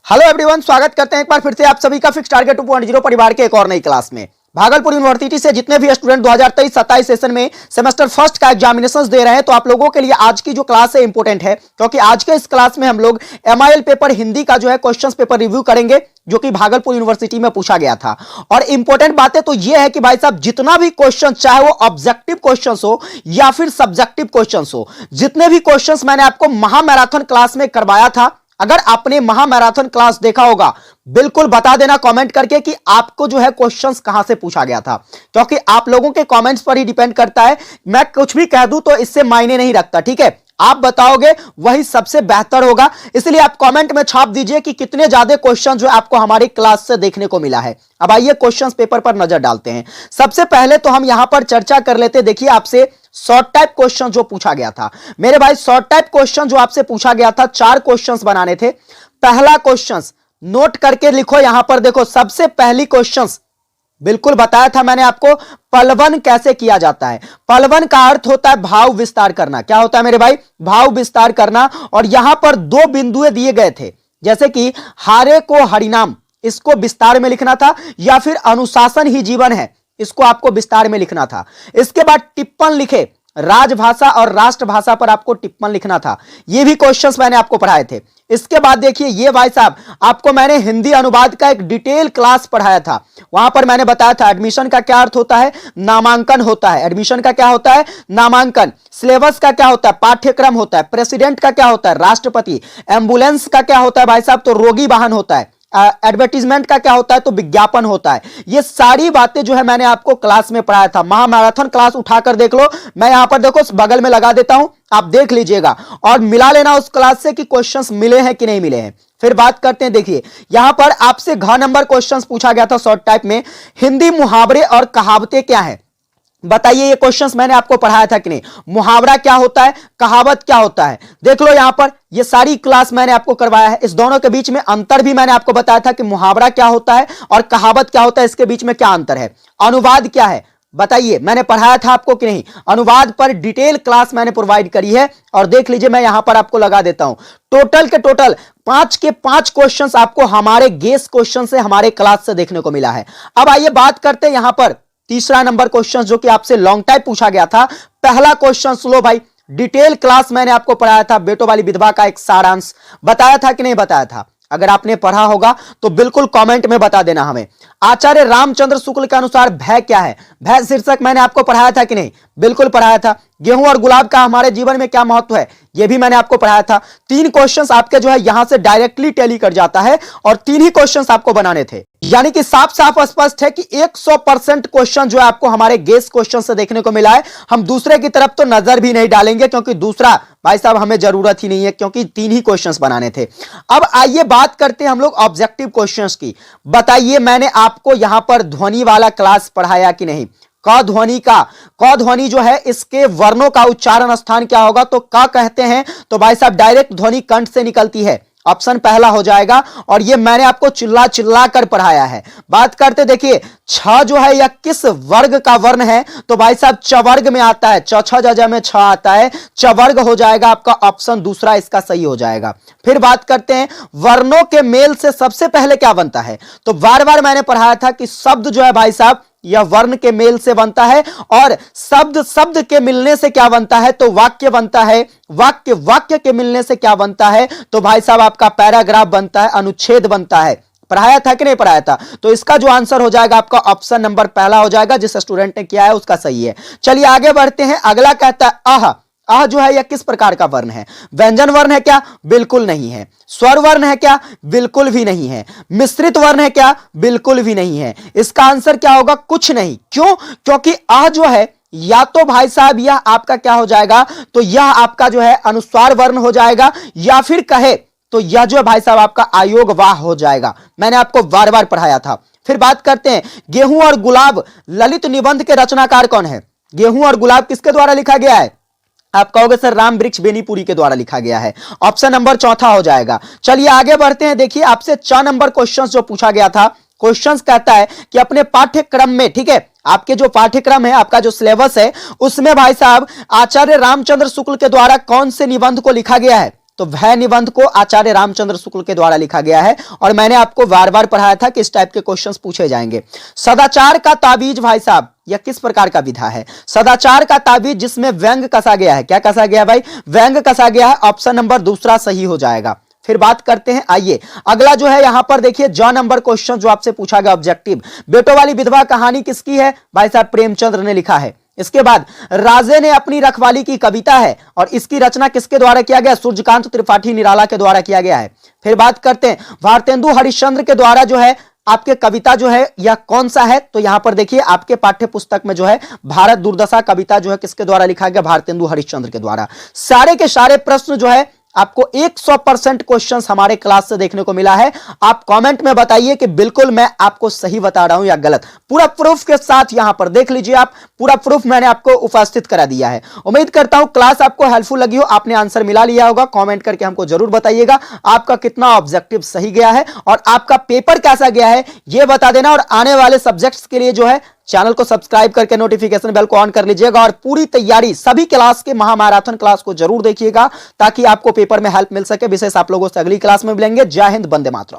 Hello everyone, स्वागत करते हैं एक बार फिर से आप सभी का फिक्स टारगेट 2.0 परिवार के एक और नई क्लास में। भागलपुर यूनिवर्सिटी से जितने भी स्टूडेंट 2023-27 सेशन में सेमेस्टर फर्स्ट का एग्जामिनेशंस दे रहे हैं, तो आप लोगों के लिए आज की जो क्लास है इंपॉर्टेंट है, क्योंकि आज के इस क्लास में हम लोग MIL पेपर हिंदी का जो है क्वेश्चंस पेपर रिव्यू करेंगे, जो कि भागलपुर यूनिवर्सिटी में पूछा गया था। और इंपॉर्टेंट बातें तो यह है कि भाई साहब, जितना भी क्वेश्चन, चाहे वो ऑब्जेक्टिव क्वेश्चन हो या फिर सब्जेक्टिव क्वेश्चन हो, जितने भी क्वेश्चन मैंने आपको महामैराथन क्लास में करवाया था, अगर आपने महामैराथन क्लास देखा होगा, बिल्कुल बता देना कमेंट करके कि आपको जो है क्वेश्चंस कहां से पूछा गया था, क्योंकि आप लोगों के कमेंट्स पर ही डिपेंड करता है। मैं कुछ भी कह दूं तो इससे मायने नहीं रखता, ठीक है। आप बताओगे वही सबसे बेहतर होगा, इसलिए आप कमेंट में छाप दीजिए कि कितने ज्यादा क्वेश्चन जो आपको हमारी क्लास से देखने को मिला है। अब आइए क्वेश्चंस पेपर पर नजर डालते हैं। सबसे पहले तो हम यहां पर चर्चा कर लेते। देखिए, आपसे शॉर्ट टाइप क्वेश्चन जो पूछा गया था मेरे भाई, शॉर्ट टाइप क्वेश्चन जो आपसे पूछा गया था, 4 क्वेश्चंस बनाने थे। पहला क्वेश्चन नोट करके लिखो, यहां पर देखो, सबसे पहली क्वेश्चंस बिल्कुल बताया था मैंने आपको, पलवन कैसे किया जाता है। पलवन का अर्थ होता है भाव विस्तार करना। क्या होता है मेरे भाई? भाव विस्तार करना। और यहां पर 2 बिंदुएं दिए गए थे, जैसे कि हारे को हरिनाम, इसको विस्तार में लिखना था, या फिर अनुशासन ही जीवन है, इसको आपको विस्तार में लिखना था। इसके बाद टिप्पण लिखे, राजभाषा और राष्ट्रभाषा पर आपको टिप्पण लिखना था। ये भी क्वेश्चंस मैंने आपको पढ़ाए थे। इसके बाद देखिए, ये भाई साहब, आपको मैंने हिंदी अनुवाद का एक डिटेल क्लास पढ़ाया था। वहां पर मैंने बताया था एडमिशन का क्या अर्थ होता है, नामांकन होता है। एडमिशन का क्या होता है? नामांकन। सिलेबस का क्या होता है? पाठ्यक्रम होता है। प्रेसिडेंट का क्या होता है? राष्ट्रपति। एम्बुलेंस का क्या होता है भाई साहब? तो रोगी वाहन होता है। एडवर्टीजमेंट का क्या होता है? तो विज्ञापन होता है। ये सारी बातें जो है मैंने आपको क्लास में पढ़ाया था। महामैराथन क्लास उठाकर देख लो, मैं यहां पर देखो बगल में लगा देता हूं, आप देख लीजिएगा और मिला लेना उस क्लास से कि क्वेश्चंस मिले हैं कि नहीं मिले हैं। फिर बात करते हैं। देखिए, यहां पर आपसे घ नंबर क्वेश्चंस पूछा गया था शॉर्ट टाइप में, हिंदी मुहावरे और कहावतें क्या है, बताइए। ये क्वेश्चंस मैंने आपको पढ़ाया था कि नहीं? मुहावरा क्या होता है, कहावत क्या होता है, देख लो यहां पर। ये सारी क्लास मैंने आपको करवाया है। इस दोनों के बीच में अंतर भी मैंने आपको बताया था कि मुहावरा क्या होता है और कहावत क्या होता है, इसके बीच में क्या अंतर है। अनुवाद क्या है, बताइए, मैंने पढ़ाया था आपको कि नहीं? अनुवाद पर डिटेल क्लास मैंने प्रोवाइड करी है, और देख लीजिए, मैं यहां पर आपको लगा देता हूं। टोटल के टोटल 5 के 5 क्वेश्चंस आपको हमारे गेस क्वेश्चन से, हमारे क्लास से देखने को मिला है। अब आइए बात करते हैं यहां पर तीसरा नंबर क्वेश्चन, जो कि आपसे लॉन्ग टाइप पूछा गया था। पहला क्वेश्चन सुनो भाई, डिटेल क्लास मैंने आपको पढ़ाया था, बेटों वाली विधवा का एक सारांश बताया था कि नहीं बताया था? अगर आपने पढ़ा होगा तो बिल्कुल कमेंट में बता देना हमें। आचार्य रामचंद्र शुक्ल के अनुसार भय क्या है, भय शीर्षक मैंने आपको पढ़ाया था कि नहीं? बिल्कुल पढ़ाया था। गेहूं और गुलाब का हमारे जीवन में क्या महत्व है, यह भी मैंने आपको पढ़ाया था। 3 क्वेश्चंस आपके जो है यहां से डायरेक्टली टैली कर जाता है, और 3 ही क्वेश्चंस आपको बनाने थे। यानी कि साफ साफ स्पष्ट है कि 100% क्वेश्चन जो है आपको हमारे गेस क्वेश्चन से देखने को मिला है। हम दूसरे की तरफ तो नजर भी नहीं डालेंगे, क्योंकि दूसरा भाई साहब हमें जरूरत ही नहीं है, क्योंकि 3 ही क्वेश्चंस बनाने थे। अब आइए बात करते हैं हम लोग ऑब्जेक्टिव क्वेश्चंस की। बताइए, मैंने आपको यहां पर ध्वनि वाला क्लास पढ़ाया कि नहीं? क ध्वनि का, क ध्वनि जो है, इसके वर्णों का उच्चारण स्थान क्या होगा? तो क कहते हैं, तो भाई साहब डायरेक्ट ध्वनि कंठ से निकलती है। ऑप्शन पहला हो जाएगा, और ये मैंने आपको चिल्ला चिल्ला कर पढ़ाया है। बात करते, देखिए, छ जो है यह किस वर्ग का वर्ण है? तो भाई साहब च वर्ग में आता है, च छ ज में छ आता है, च वर्ग हो जाएगा आपका। ऑप्शन दूसरा इसका सही हो जाएगा। फिर बात करते हैं, वर्णों के मेल से सबसे पहले क्या बनता है? तो बार बार मैंने पढ़ाया था कि शब्द जो है भाई साहब, यह वर्ण के मेल से बनता है, और शब्द शब्द के मिलने से क्या बनता है? तो वाक्य बनता है। वाक्य वाक्य के मिलने से क्या बनता है? तो भाई साहब आपका पैराग्राफ बनता है, अनुच्छेद बनता है। पढ़ाया था कि नहीं पढ़ाया था? तो इसका जो आंसर हो जाएगा आपका ऑप्शन नंबर पहला हो जाएगा, जिस स्टूडेंट ने किया है उसका सही है। चलिए आगे बढ़ते हैं। अगला कहता है अह। अह जो है यह किस प्रकार का वर्ण है? व्यंजन वर्ण है क्या? बिल्कुल नहीं है। स्वर वर्ण है क्या? बिल्कुल भी नहीं है। मिश्रित वर्ण है क्या? बिल्कुल भी नहीं है। इसका आंसर क्या होगा? कुछ नहीं। क्यों? क्योंकि अह जो है, या तो भाई साहब यह आपका क्या हो जाएगा? तो यह आपका जो है अनुस्वार वर्ण हो जाएगा, या फिर कहे तो यह जो है भाई साहब आपका आयोग वाह हो जाएगा। मैंने आपको बार बार पढ़ाया था। फिर बात करते हैं, गेहूं और गुलाब ललित निबंध के रचनाकार कौन है? गेहूं और गुलाब किसके द्वारा लिखा गया है? आप कहोगे सर राम वृक्ष बेनीपुरी के द्वारा लिखा गया है। ऑप्शन नंबर चौथा हो जाएगा। चलिए आगे बढ़ते हैं। देखिए, आपसे 4 नंबर क्वेश्चंस जो पूछा गया था, क्वेश्चंस कहता है कि अपने पाठ्यक्रम में, ठीक है, आपके जो पाठ्यक्रम है, आपका जो सिलेबस है, उसमें भाई साहब आचार्य रामचंद्र शुक्ल के द्वारा कौन से निबंध को लिखा गया है? तो भय निबंध को आचार्य रामचंद्र शुक्ल के द्वारा लिखा गया है और मैंने आपको बार बार पढ़ाया था कि इस टाइप के क्वेश्चंस पूछे जाएंगे। सदाचार का ताबीज भाई साहब, यह किस प्रकार का विधा है? सदाचार का ताबीज जिसमें व्यंग कसा गया है। क्या कसा गया भाई? व्यंग कसा गया है। ऑप्शन नंबर दूसरा सही हो जाएगा। फिर बात करते हैं, आइए अगला जो है यहां पर देखिए ज नंबर क्वेश्चन जो आपसे पूछा गया ऑब्जेक्टिव, बेटों वाली विधवा कहानी किसकी है? भाई साहब प्रेमचंद्र ने लिखा है। इसके बाद राजे ने अपनी रखवाली की कविता है और इसकी रचना किसके द्वारा किया गया? सूर्यकांत त्रिपाठी निराला के द्वारा किया गया है। फिर बात करते हैं भारतेंदु हरिश्चंद्र के द्वारा जो है आपके कविता जो है यह कौन सा है? तो यहां पर देखिए आपके पाठ्य पुस्तक में जो है भारत दुर्दशा कविता जो है किसके द्वारा लिखा गया? भारतेंदु हरिश्चंद्र के द्वारा। सारे के सारे प्रश्न जो है आपको 100% क्वेश्चंस हमारे क्लास से देखने को मिला है। आप कमेंट में बताइए कि बिल्कुल मैं आपको सही बता रहा हूं या गलत। पूरा प्रूफ के साथ यहां पर देख लीजिए, आप पूरा प्रूफ मैंने आपको उपस्थित करा दिया है। उम्मीद करता हूं क्लास आपको हेल्पफुल लगी हो, आपने आंसर मिला लिया होगा। कमेंट करके हमको जरूर बताइएगा आपका कितना ऑब्जेक्टिव सही गया है और आपका पेपर कैसा गया है यह बता देना। और आने वाले सब्जेक्ट्स के लिए जो है चैनल को सब्सक्राइब करके नोटिफिकेशन बेल को ऑन कर लीजिएगा और पूरी तैयारी सभी क्लास के महामैराथन क्लास को जरूर देखिएगा ताकि आपको पेपर में हेल्प मिल सके। विशेष आप लोगों से अगली क्लास में मिलेंगे। जय हिंद, वंदे मातरम।